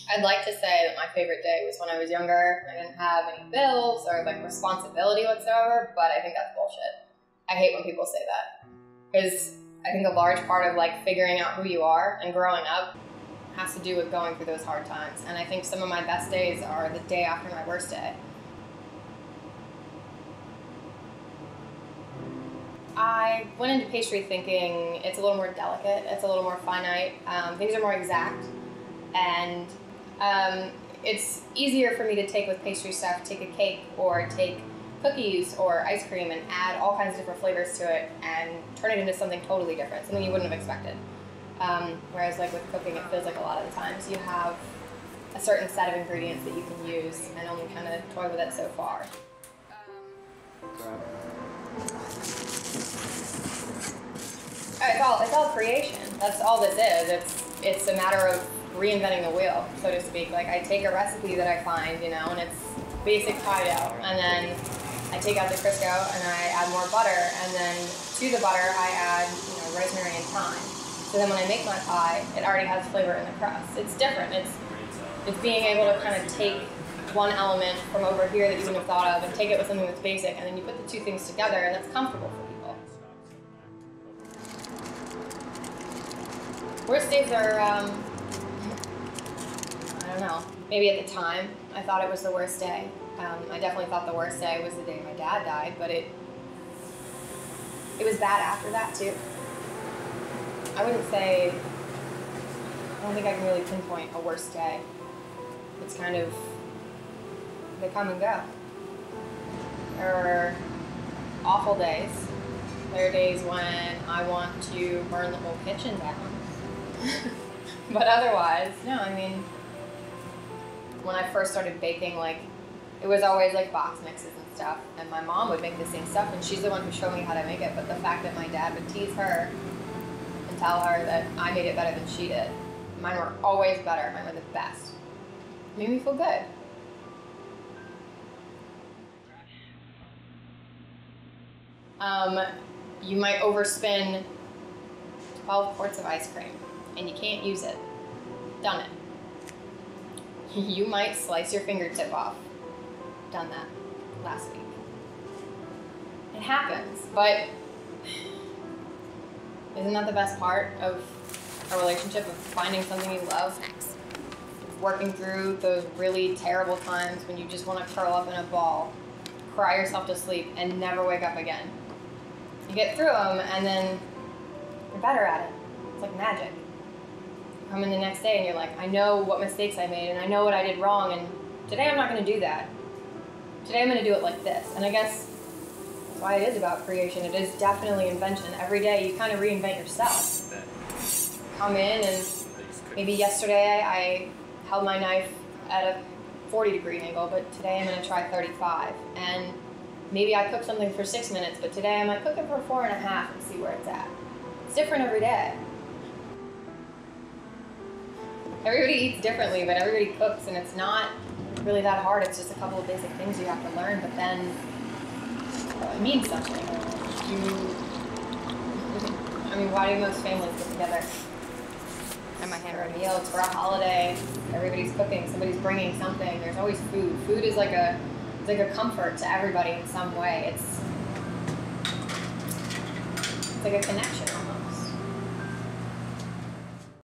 I'd like to say that my favorite day was when I was younger. I didn't have any bills or like responsibility whatsoever, but I think that's bullshit. I hate when people say that, because I think a large part of like figuring out who you are and growing up has to do with going through those hard times. And I think some of my best days are the day after my worst day. I went into pastry thinking it's a little more delicate, it's a little more finite, things are more exact, and it's easier for me to take with pastry stuff, take a cake or take cookies or ice cream and add all kinds of different flavors to it and turn it into something totally different, something you wouldn't have expected. Whereas like with cooking, it feels like a lot of the times you have a certain set of ingredients that you can use and only kind of toy with it so far. It's all creation. That's all this is. It's a matter of reinventing the wheel, so to speak. Like I take a recipe that I find, you know, and it's basic pie dough, and then I take out the Crisco and I add more butter, and then to the butter I add, you know, rosemary and thyme. So then when I make my pie, it already has flavor in the crust. It's different. It's being able to kind of take one element from over here that you wouldn't have thought of and take it with something that's basic, and then you put the two things together, and that's comfortable for people. Worst days are, I don't know, maybe at the time I thought it was the worst day. I definitely thought the worst day was the day my dad died, but it was bad after that too. I wouldn't say, I don't think I can really pinpoint a worst day. It's kind of, they come and go. There are awful days. There are days when I want to burn the whole kitchen down. But otherwise, no, I mean, when I first started baking, like, it was always like box mixes and stuff, and my mom would make the same stuff, and she's the one who showed me how to make it, but the fact that my dad would tease her and tell her that I made it better than she did, mine were always better, mine were the best, it made me feel good. You might overspin 12 quarts of ice cream, and you can't use it. Done it. You might slice your fingertip off. Done that last week. It happens, but isn't that the best part of a relationship, of finding something you love? Working through those really terrible times when you just want to curl up in a ball, cry yourself to sleep, and never wake up again. You get through them, and then you're better at it. It's like magic. You come in the next day, and you're like, I know what mistakes I made, and I know what I did wrong, and today I'm not going to do that. Today I'm going to do it like this. And I guess that's why it is about creation. It is definitely invention. Every day you kind of reinvent yourself. Come in, and maybe yesterday I held my knife at a 40-degree angle, but today I'm going to try 35. And maybe I cook something for 6 minutes, but today I might cook it for 4.5 and see where it's at. It's different every day. Everybody eats differently, but everybody cooks, and it's not really that hard. It's just a couple of basic things you have to learn, but then it means something. I mean, why do most families get together? And my hand for a meal, it's for a holiday, everybody's cooking, somebody's bringing something, there's always food. Food is like a comfort to everybody in some way. It's like a connection.